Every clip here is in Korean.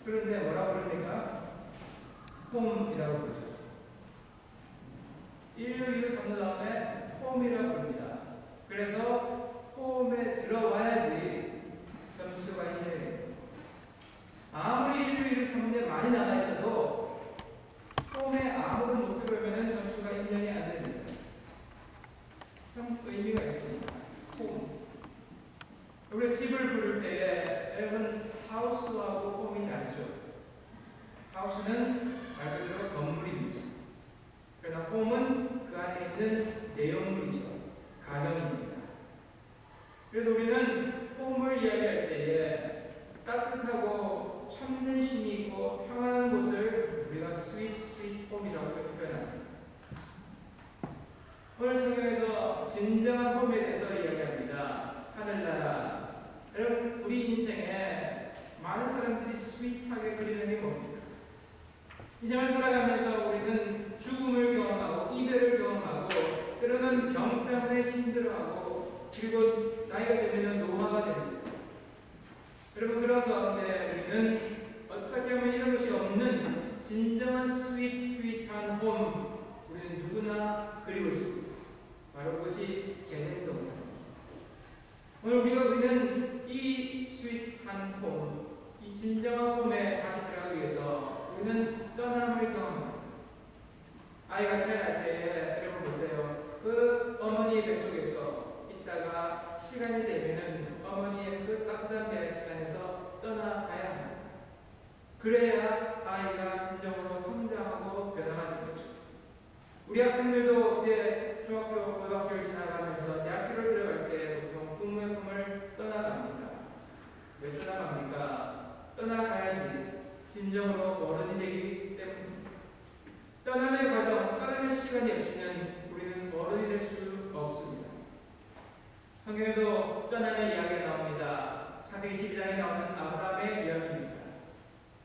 그런데 뭐라고 그럽니까? 홈이라고 그러죠. 1, 2를 삼는 다음에 홈이라고 부릅니다. 그래서 홈에 들어와야지 점수가 있네요. 아무리 1, 2를 삼는데 많이 나가 있어도 홈에 아무도 못 들어오면 점수가 인정이 안 됩니다. 참 의미가 있습니다. 홈. 우리가 집을 부를 때에 여러분 하우스하고 홈이 다르죠. 하우스는 말 그대로 건물입니다. 그러나 홈은 그 안에 있는 내용물이죠. 가정입니다. 그래서 우리는 홈을 이야기할 때에 따뜻하고 참는심이 있고 평안한 곳을 우리가 스윗 홈이라고 표현합니다. 오늘 성경에서 진정한 홈에 대해서 이야기합니다. 하늘나라. 여러분 우리 인생에 많은 사람들이 스윗하게 그리는 게 뭡니까? 인생을 살아가면서 우리는 죽음을 경험하고 이별을 경험하고 때로는 병 때문에 힘들어하고 그리고 나이가 되면 노화가 됩니다. 여러분 그런 가운데 우리는 어떻게 하면 이런 것이 없는 진정한 스윗한 홈 우리는 누구나 그리고 있습니다. 바로 그것이 에덴 동산입니다. 오늘 우리는 이 스윗한 홈, 이 진정한 홈에 다시 들어가기 위해서 우리는 떠남을 경험합니다. 아이가 태어날 때 여러분 보세요. 그 어머니의 뱃속에서 있다가 시간이 되면은 어머니의 그 따뜻한 배에서 떠나가야 합니다. 그래야 아이가 진정으로 성장하고 변화하는 거죠. 우리 학생들도 이제 중학교, 고등학교를 지나가면서 대학교를 들어갈 때 보통 부모의 품을 떠나갑니다. 왜 떠나갑니까? 떠나가야지 진정으로 어른이 되기 때문입니다. 떠남의 과정, 떠남의 시간이 없이는 우리는 어른이 될 수 없습니다. 성경에도 떠남의 이야기가 나옵니다. 창세기 12장에 나오는 아브라함의 이야기입니다.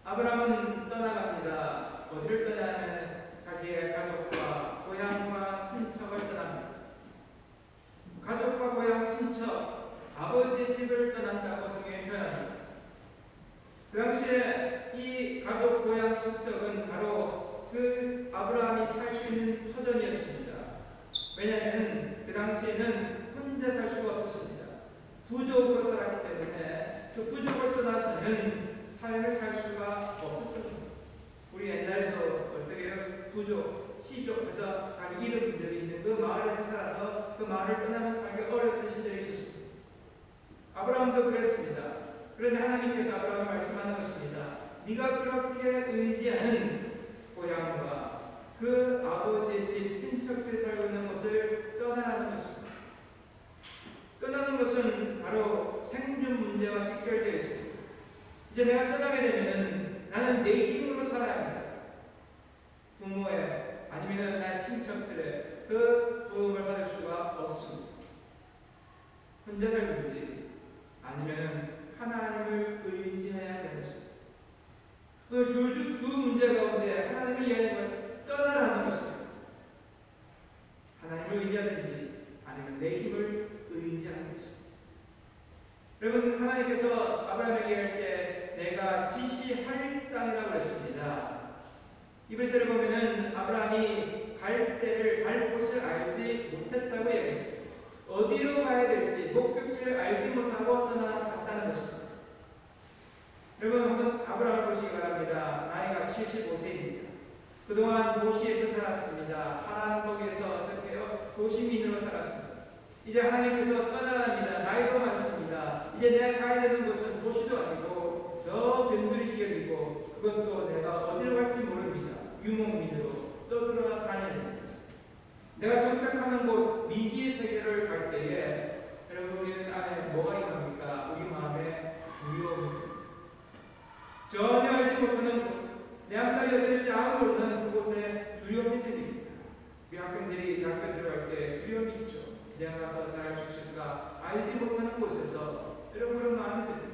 아브라함은 떠나갑니다. 어디를 떠나냐면 자기의 가족과 고향과 친척을 떠납니다. 가족과 고향, 친척, 아버지의 집을 떠난다고 성경에 표현합니다. 그 당시에 이 가족, 고향, 친척은 바로 그 아브라함이 살 수 있는 터전이었습니다. 왜냐하면 그 당시에는 혼자 살 수가 없었습니다. 부족으로 살았기 때문에 그 부족을 떠나서는 삶을 살 수가 없었거든요. 우리 옛날에도 어떻게 해요? 부족, 시족해서 자기 이름들이 있는 그 마을에서 살아서 그 마을을 떠나면 살기 어려운 시절이 있었습니다. 아브라함도 그랬습니다. 그런데 하나님께서 아브라함을 말씀하는 것입니다. 네가 그렇게 의지하는 고향과 그 아버지의 집, 친척들이 살고 있는 곳을 떠나라는 것입니다. 떠나는 것은 바로 생존 문제와 직결되어 있습니다. 이제 내가 떠나게 되면은 나는 내 힘으로 살아야 합니다. 부모의 아니면 나의 친척들의 그 도움을 받을 수가 없습니다. 혼자 살든지 아니면 하나님을 의지해야 되는 것입니다. 그 두 문제 가운데 하나님이 이야기하는 떠나라는 것입니다. 하나님을 의지하든지 아니면 내 힘을 의지하는 것입니다. 여러분 하나님께서 아브라함에게 할 때 내가 지시할 땅이라고 그랬습니다. 이브리서를 보면은 아브라함이 갈 곳을 알지 못했다고 얘기합니다. 어디로 가야 될지 목적지를 알지 못하고 떠나갔다는 것입니다. 여러분 한번 아브라함을 보시기 바랍니다. 나이가 75세입니다. 그동안 도시에서 살았습니다. 하나님 거기에서 어떻게 해요? 도시민으로 살았습니다. 이제 하나님께서 떠나갑니다. 나이도 많습니다. 이제 내가 가야 되는 곳은 도시도 아니고 저 변두리 지역이고 그것도 내가 어디로 갈지 모릅니다. 유목민으로 떠들어다니는 내가 정착하는 곳 미지의 세계를 갈 때에 여러분 우리는 안에 뭐가 임합니까? 우리 마음에 두려움이 있습니다. 전혀 알지 못하는 곳, 내 앞날이 어떨지 아무도 모르는 그곳에 두려움이 생깁니다. 우리 학생들이 대학교 들어갈 때 두려움이 있죠. 내가 가서 잘할 수 있을까? 알지 못하는 곳에서 여러분 그런 마음이 듭니다.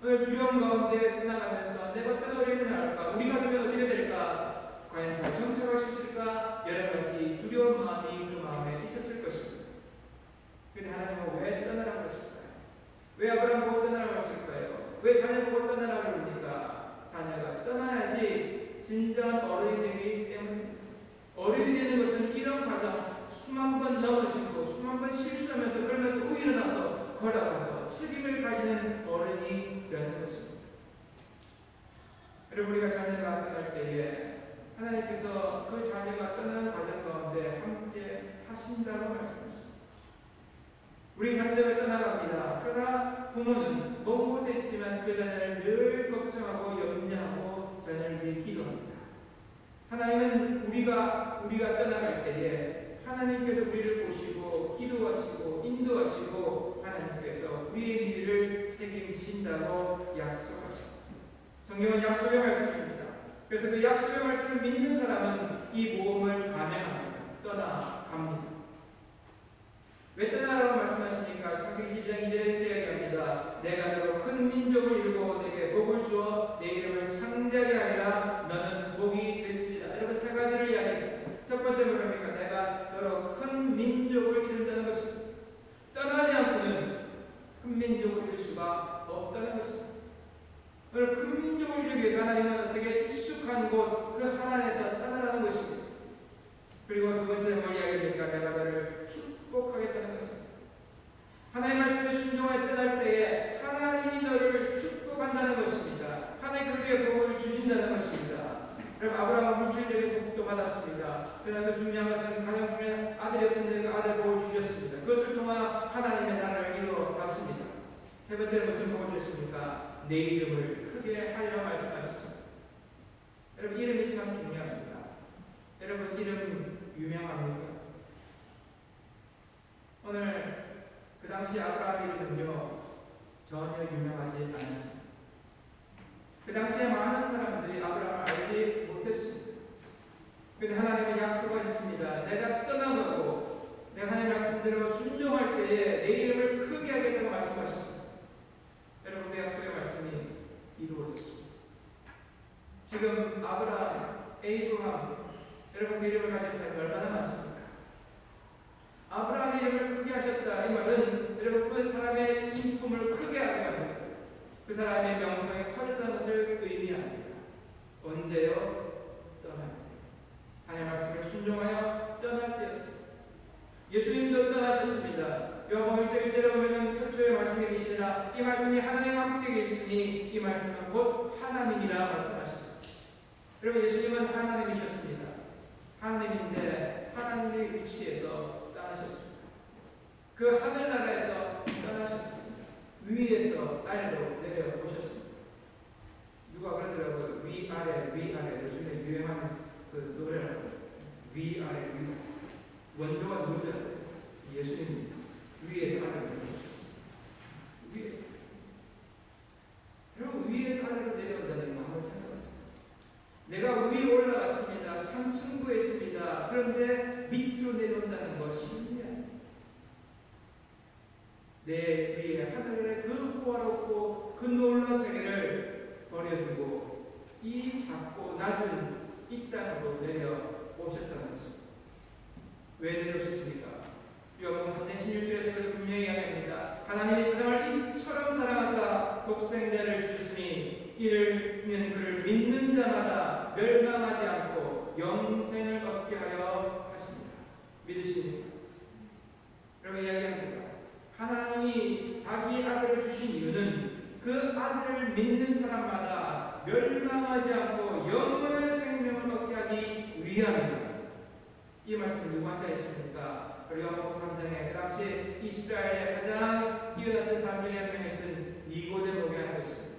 오늘 두려움 가운데 끝나가면서 내가 어떤 어려움을 할까? 우리 가족은 어떻게 될까? 과연 잘 정착할 수 있을까? 여러 가지 두려운 마음이 그 마음에 있었을 것입니다. 그런데 하나님은 왜 떠나라고 했을까요? 왜 아브라함 보고 떠나라고 했을까요? 왜 자녀 보고 떠나라고 합니까? 자녀가 떠나야지 진정한 어른이 되기 때문입니다. 어른이 되는 것은 이런 과정, 수만 번 넘어지고 수만 번 실수하면서 그러면 또 일어나서 걸어가서 책임을 가지는 어른이 되는 것입니다. 여러분, 우리가 자녀가 떠날 때에 하나님께서 그 자녀가 떠나는 과정 가운데 함께 하신다고 말씀하십니다. 우리 자녀가 떠나갑니다. 그러나 부모는 먼 곳에 있지만 그 자녀를 늘 걱정하고 염려하고 자녀를 위해 기도합니다. 하나님은 우리가 떠나갈 때에 하나님께서 우리를 보시고 기도하시고 인도하시고 하나님께서 우리의 미래를 책임지신다고 약속하십니다. 성경은 약속의 말씀입니다. 그래서 그 약속의 말씀을 믿는 사람은 이 모험을 감행합니다. 떠나갑니다. 왜 떠나라고 말씀하십니까? 창세기 12장 2절에 이렇게 이야기합니다. 내가 너로 큰 민족을 이루고 내게 복을 주어 내 이름을 창대하게 하리라. 너는 복이 될지라. 여러분, 세 가지를 이야기합니다. 첫 번째 뭐랍니까? 내가 너로 큰 민족을 이룬다는 것입니다. 떠나지 않고는 큰 민족을 이룰 수가 없다는 것입니다. 오늘 큰 민족을 이루기 위해서 하나님은 어떻게 익숙한 곳 그 하나님에서 떠나라는 것입니다. 그리고 두 번째 뭘 이야기합니까? 내가 너를 축복하겠다는 것입니다. 하나님 말씀에 순종하여 떠날 때에 하나님이 너를 축복한다는 것입니다. 하나님께서 그의 복을 주신다는 것입니다. 그럼 아브라함은 물질적인 복도 받았습니다. 그러나 그 중요한 것은 가장 중요한 아들이 없었는데 그 아들 복을 주셨습니다. 그것을 통한 하나님의 나라를 이루어갔습니다. 세 번째는 무슨 복을 주셨습니까? 내 이름을 크게 하리라 말씀하셨습니다. 여러분, 이름이 참 중요합니다. 여러분, 이름 유명합니까? 오늘 그 당시 아브라함 이름은요 전혀 유명하지 않았습니다. 그 당시에 많은 사람들이 아브라함을 알지 못했습니다. 그런데 하나님은 약속하셨습니다. 내가 떠나가고 내가 하나님 말씀대로 순종할 때에 내 이름을 크게 하겠다고 말씀하셨습니다. 여러분, 그 약속의 말씀이 이루어졌습니다. 지금 아브라함, 에이브람, 여러분 그 이름을 가진 사람이 얼마나 많습니까? 아브라함의 이름을 크게 하셨다. 이 말은 여러분 그 사람의 인품을 크게 하게 합니다. 그 사람의 명성이 커졌다는 것을 의미합니다. 언제요? 떠날 때. 하나님의 말씀을 순종하여 떠날 때였습니다. 예수님도 떠나셨습니다. 요한복음 1장 1절에 보면 태초에 말씀이 계시니라. 이 말씀이 하나님과 함께 계시니 이 말씀은 곧 하나님이라 말씀하셨습니다. 여러분, 예수님은 하나님이셨습니다. 하나님인데 하나님의 위치에서 떠나셨습니다. 그 하늘나라에서 떠나셨습니다. 위에서 아래로 내려오셨습니다. 누가 그러더라고요. 위아래 요즘에 유행하는 그 노래라고. 위아래. 원조가 누군지 아세요? 예수님입니다. 위에서 아래로 내려오셨습니다. 위에서. 여러분, 위에서 아래로 내려온다는 거 한번 생각해보세요. 내가 위로 올라갔습니다. 상층부에 있습니다. 그런데 밑으로 내려온다는 것이 내 위에 하늘의 그 호화롭고 그 놀라운 세계를 버려두고 이 작고 낮은 이 땅으로 내려오셨다는 것입니다. 왜 내려오셨습니까? 요한복음 3장 16절에서 분명히 이야기합니다. 하나님이 세상을 이처럼 사랑하사 독생자를 주셨으니 이를 그를 믿는 자마다 멸망하지 않고 영생을 얻게 하려 하십니다. 믿으십니까? 여러분, 이야기합니다. 하나님이 자기 아들을 주신 이유는 그 아들을 믿는 사람마다 멸망하지 않고 영원한 생명을 얻게 하기 위함입니다. 이 말씀을 누구한테 했습니까? 요한복음 3장에 그 당시 이스라엘의 가장 뛰어났던 사람 중에 한 명이었던 니고데모에게 하는 것입니다.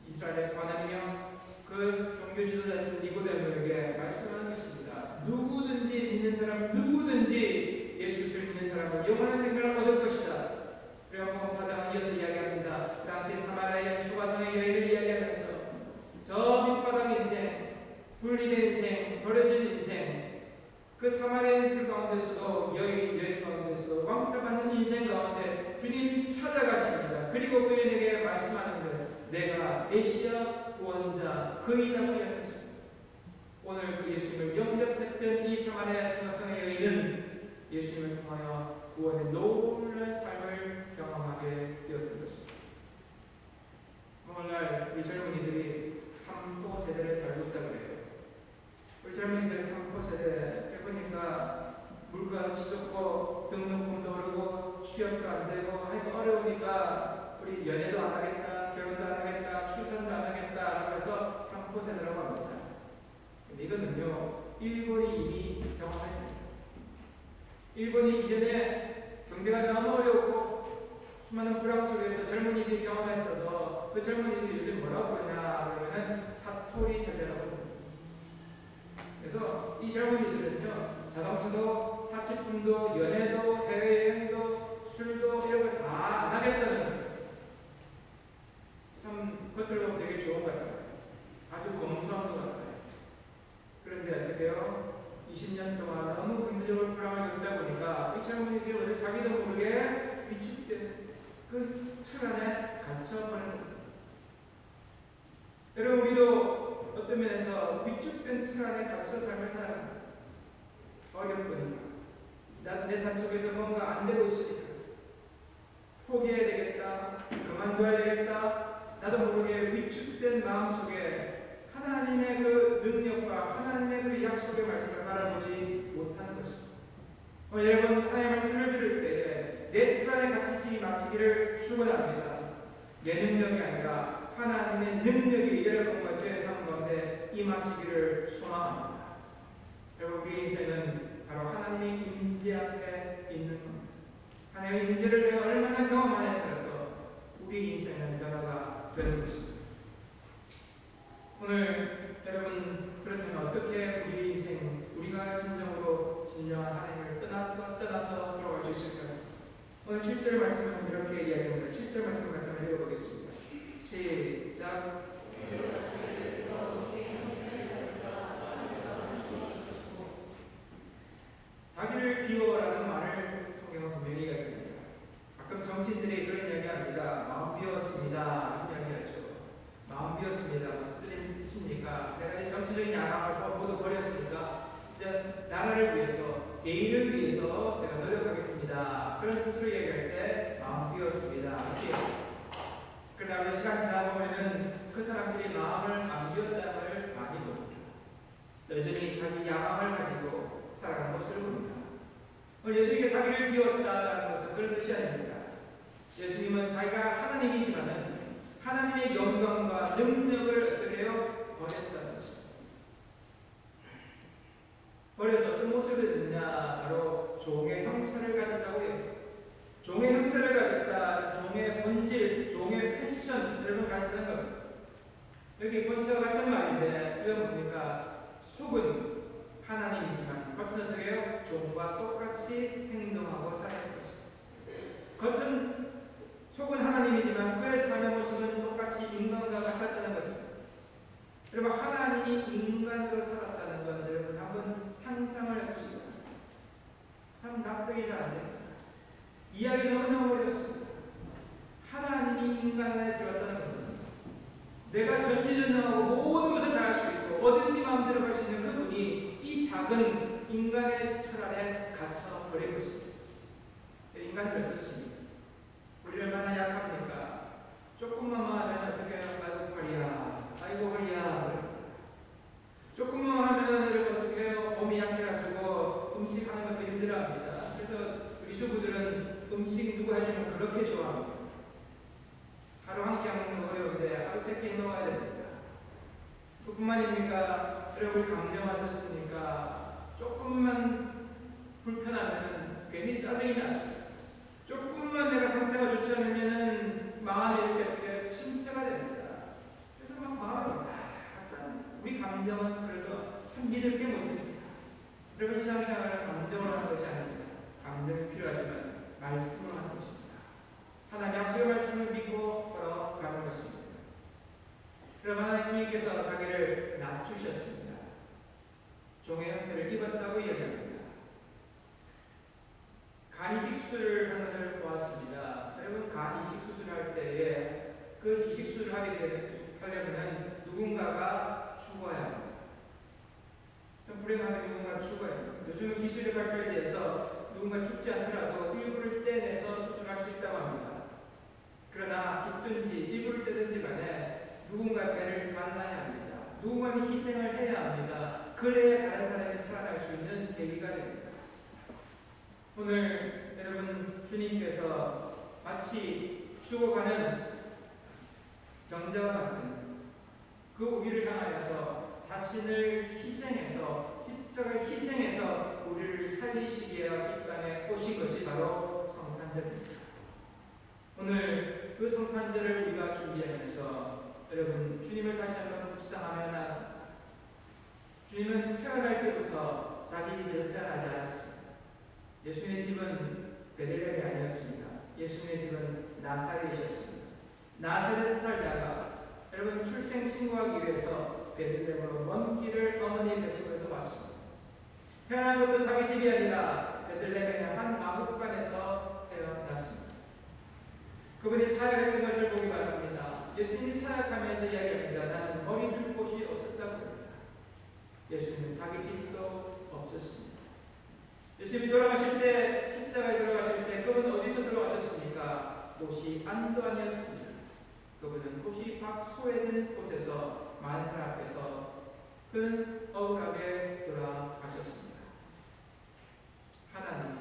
이스라엘의 관원이며 그 종교 지도자였던 니고데모에게 말씀하는 것입니다. 누구든지 믿는 사람, 누구든지 예수 그리스도를 믿는 사람은 영원한 생명을 얻을 것이다. 요한복음 4장은 이어서 이야기합니다. 그 당시 사마리아의 수가성의 여인을 이야기하면서 저 밑바닥 인생, 분리된 인생, 버려진 인생, 그 사마리아인들 가운데서도 여인 가운데서도 왕따받는 인생 가운데 주님 찾아가십니다. 그리고 그에게 말씀하는 거예요. 내가 메시아 구원자 그이라고 이야기했습니다. 오늘 그 예수님을 영접했던 이 사마리아 수가성의 여인은 예수님을 통하여 구원의 놀라운 삶을 경험하게 되었던 것입니다. 오늘날 우리 젊은이들이 3포 세대를 살고 있다고 그래요. 우리 젊은이들 3포 세대 해보니까 물가도 치솟고 등록금도 오르고 취업도 안 되고 하여튼 어려우니까 우리 연애도 안 하겠다, 결혼도 안 하겠다, 출산도 안 하겠다 라고 해서 3포 세대라고 합니다. 근데 이거는요, 일본이 이미 경험했습니다. 일본이 이전에 경제가 너무 어렵고 수많은 불황 속에서 젊은이들이 경험했어도 그 젊은이들이 요즘 뭐라고 그러냐 그러면 사토리 세대라고 합니다. 그래서 이 젊은이들은요, 자동차도 사치품도 연애도 해외여행도 술도 이런 거 다 안 하겠다는 거예요. 참 겉으로 보면 되게 좋은 것 같아요. 아주 검소한 것 같아요. 그런데 어떻게 해요? 20년 동안 너무 경제적으로 불황을 겪다 보니까 이 젊은이들이 자기도 모르게 위축된 그 틀 안에 갇혀버린 겁니다. 여러분, 우리도 어떤 면에서 위축된 틀 안에 갇혀 삶을 살아갑니다. 어렵거니까 내 삶 속에서 뭔가 안 되고 있으니까 포기해야 되겠다, 그만둬야 되겠다, 나도 모르게 위축된 마음속에 하나님의 그 능력과 하나님의 그 약속의 말씀을 바라보지 못하는 것입니다. 여러분, 하나님의 말씀을 들을 때에 내 틀 안에 갇히시 마치기를 축원합니다. 내 능력이 아니라 하나님의 능력이 여러분과 제 삶 가운데 임하시기를 소망합니다. 여러분, 우리의 인생은 바로 하나님의 임재 앞에 있는 겁니다. 하나님의 임재를 내가 얼마나 경험하냐에 따라서 우리 인생은 변화가 되는 것입니다. 오늘 여러분, 그렇다면 어떻게 우리 인생, 우리가 진정한 하나님을 떠나서 돌아갈 수 있을까요? 오늘 7절 말씀은 이렇게 이야기합니다. 7절 말씀을 같이 한번 읽어보겠습니다. 시작. 자기를 비워라는 말을 성경은 분명히 이야기합니다. 가끔 정치인들이 그런 이야기합니다. 마음 비웠습니다. 이런 이야기하죠. 마음 비웠습니다. 무슨 뜻입니까? 내가 정치적인 야망을 모두 버렸으니까 이제 나라를 위해서, 개인을 위해서 내가 노력하겠습니다. 그런 뜻으로 얘기할 때 마음 비웠습니다. 그러나 우리 시간 지나 보면은 그 사람들이 마음을 안 비웠다는 걸 많이 봅니다. 여전히 자기 야망을 가지고 살아가는 것을 봅니다. 오늘 예수님께 자기를 비웠다라는 것은 그런 뜻이 아닙니다. 예수님은 자기가 하나님이지만은 하나님의 영광과 능력을 어떻게 해요? 버렸다는 것입니다. 버려서 어떤 모습이 됐느냐? 바로 종의 형체를 가졌다고 해요. 종의 형체를 가졌다, 종의 본질, 종의 패션, 여러분 가졌다는 겁니다. 여기 본체와 같은 말인데, 이건 뭡니까? 속은 하나님이지만, 겉은 어떻게 해요? 종과 똑같이 행동하고 사는 것입니다. 겉은, 속은 하나님이지만, 그의 삶의 모습은 똑같이 인간과 같았다는 것입니다. 여러분, 하나님이 인간으로 살았다는 건 여러분 한번 상상을 해보시기 바랍니다. 참 납득이 잘 안 됩니다. 이야기 너무너무 어렵습니다. 하나님이 인간 안에 들어왔다는 겁니다. 내가 전지전능하고 모든 것을 다 할 수 있고 어디든지 마음대로 할 수 있는 그분이 이 작은 인간의 틀 안에 갇혀버린 것입니다. 인간은 어떻습니까? 우리 얼마나 약합니까? 조금만 하면 어떻게 해요? 아이고 허리야, 아이고 허리야. 조금만 하면 여러분 어떻게 해요? 몸이 약해가지고 음식 하는 것도 힘들어합니다. 그래서 우리 주부들은 음식 누구 해주면 그렇게 좋아합니다. 하루 한 끼 먹는 거 어려운데 하루 세 끼 해먹어야 됩니다. 그뿐만입니까? 여러분 감정 어떻습니까? 조금만 불편하면 괜히 짜증이 나죠. 조금만 내가 상태가 좋지 않으면 마음이 이렇게 어떻게 침체가 됩니다. 그래서 막 마음이 약간 우리 감정은 그래서 참 믿을 게 못 됩니다. 여러분 신앙생활은 감정을 하는 것이 아닙니다. 감정이 필요하지만 말씀을 하는 것입니다. 하나님 약속의 말씀을 믿고 걸어가는 것입니다. 그럼 하나님께서 자기를 낮추셨습니다. 종의 형태를 입었다고 이야기합니다. 간 이식 수술을 하는 것을 보았습니다. 여러분 간 이식 수술할 때에 그 이식 수술을 하려면 누군가가 죽어야 합니다. 좀 불행하게 누군가 죽어야 합니다. 요즘은 기술이 발달돼서 누군가 죽지 않더라도 일부를 떼내서 수술할 수 있다고 합니다. 그러나 죽든지 일부를 떼든지 간에 누군가 배를 갈라야 합니다. 누군가는 희생을 해야 합니다. 그래야 다른 사람이 살아날 수 있는 계기가 됩니다. 오늘 여러분 주님께서 마치 죽어가는 병자와 같은 그 우리를 향하여서 자신을 희생해서 십자가에 희생해서 우리를 살리시기 위해 이 땅에 오신 것이 바로 성탄절입니다. 오늘 그 성탄절을 우리가 준비하면서 여러분 주님을 다시 한번 묵상하며 나아갑니다. 주님은 태어날 때부터 자기 집에서 태어나지 않았습니다. 예수님의 집은 베들레헴이 아니었습니다. 예수님의 집은 나사렛이었습니다. 나사렛에서 살다가 여러분 출생 신고하기 위해서 베들레헴으로 먼 길을 어머니의 뱃속에서 왔습니다. 태어난 것도 자기 집이 아니라 베들레헴의 한 마구간에서 태어났습니다. 그분이 사역했던 것을 보기 바랍니다. 예수님이 사역하면서 이야기합니다. 나는 머리 둘 곳이 없었다고 합니다. 예수님은 자기 집도 없었습니다. 예수님이 돌아가실 때, 십자가에 돌아가실 때 그분은 어디서 돌아가셨습니까? 도시 안도안이었습니다. 그분은 도시 밖 소외된 곳에서 만사 앞에서 그는 억울하게 돌아가셨습니다. 하나님이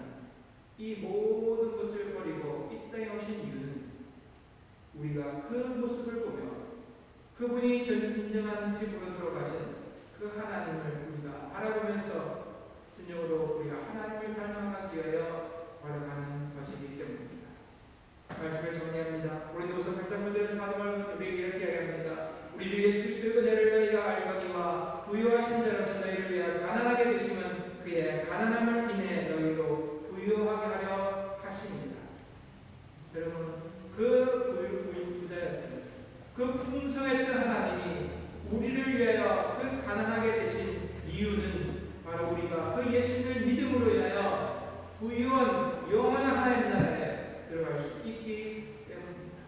이 모든 것을 버리고 이 땅에 오신 이유는 우리가 그 모습을 보며 그분이 진정한 집으로 돌아가신 그 하나님을 우리가 바라보면서 진정으로 우리가 하나님을 닮아가기 위하여 걸어가는 것이기 때문입니다. 말씀을 정리합니다. 고린도후서 8장 9절에서 사도바울은 우리에게 이렇게 이야기합니다. 우리 주 예수 그리스도의 은혜를 너희가 알거니와 부유하신 자로서 너희를 위하여 가난하게 되심은 그의 가난함을 인해 너희로 부유하게 하려 하십니다. 여러분 그 부자였던 그 풍성했던 하나님이 우리를 위하여 그 가난하게 되신 이유는 바로 우리가 그 예수님을 믿음으로 인하여 부유한 영원한 하나님 나라에 들어갈 수 있기 때문입니다.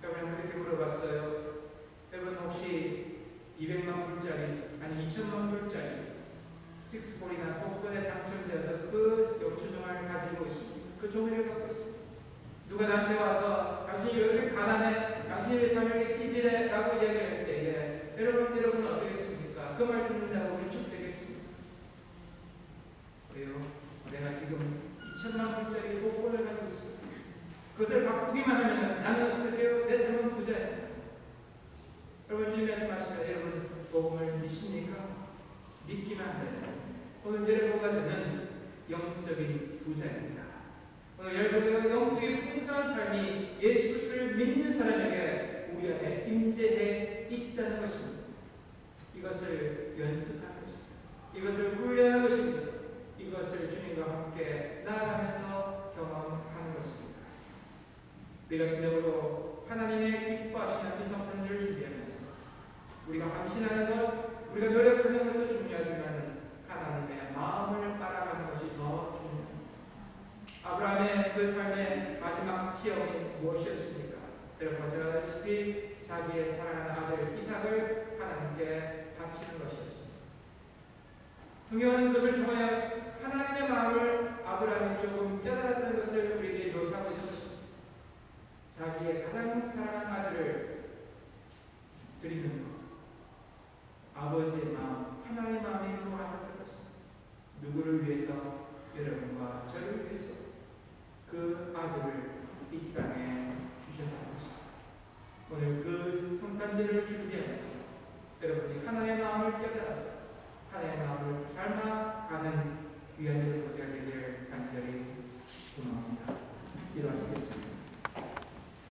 여러분 이렇게 물어봤어요. 여러분 혹시 200만 불짜리 아니 2천만 불짜리 식스폴이나 복권에 당첨되어서 그 영수증을 가지고 있습니다. 그 종이를 갖고 있습니다. 누가 나한테 와서 당신이 왜 그렇게 가난해? 당신이 왜 삶에 찌질해? 라고 이야기할 때에 여러분은 어떻겠습니까? 그 말 듣는다고 위축되겠습니까? 왜요? 내가 지금 2천만 불짜리 복권을 가지고 있습니다. 그것을 바꾸기만 하면 나는 어떻게 내 삶은 부자야. 여러분 주님 말씀하시면 여러분 복음을 믿습니까? 믿기만 하면 오늘 여러분과 저는 영적인 부자입니다. 오늘 여러분의 영적인 풍성한 삶이 예수 그리스도를 믿는 사람에게 우리 안에 임재해 있다는 것입니다. 이것을 연습하는 것입니다. 이것을 훈련하는 것입니다. 이것을 주님과 함께 나아가면서 경험하는 것입니다. 우리가 진정으로 하나님의 기뻐하시는 이 성탄절을 준비하면서 우리가 확신하는 것, 우리가 노력하는 것도 중요하지만 하나님의 마음을 알아가는 것이 더 중요합니다. 아브라함의 그 삶의 마지막 시험이 무엇이었습니까? 여러분 제가 알다시피 자기의 사랑하는 아들 이삭을 하나님께 바치는 것이었습니다. 성경은 그것을 통하여 하나님의 마음을 아브라함이 조금 깨달았다는 것을 우리에게 묘사하고 있는 것입니다. 자기의 가장 사랑하는 아들을 드리는 것, 아버지의 마음, 하나님의 마음이 그와 같았던 것입니다. 누구를 위해서? 여러분과 저를 위해서 그 아들을 이 땅에 주셨다는 것입니다. 오늘 그 성탄절을 준비하면서 여러분이 하나님의 마음을 깨달아서 하나님의 마음을 닮아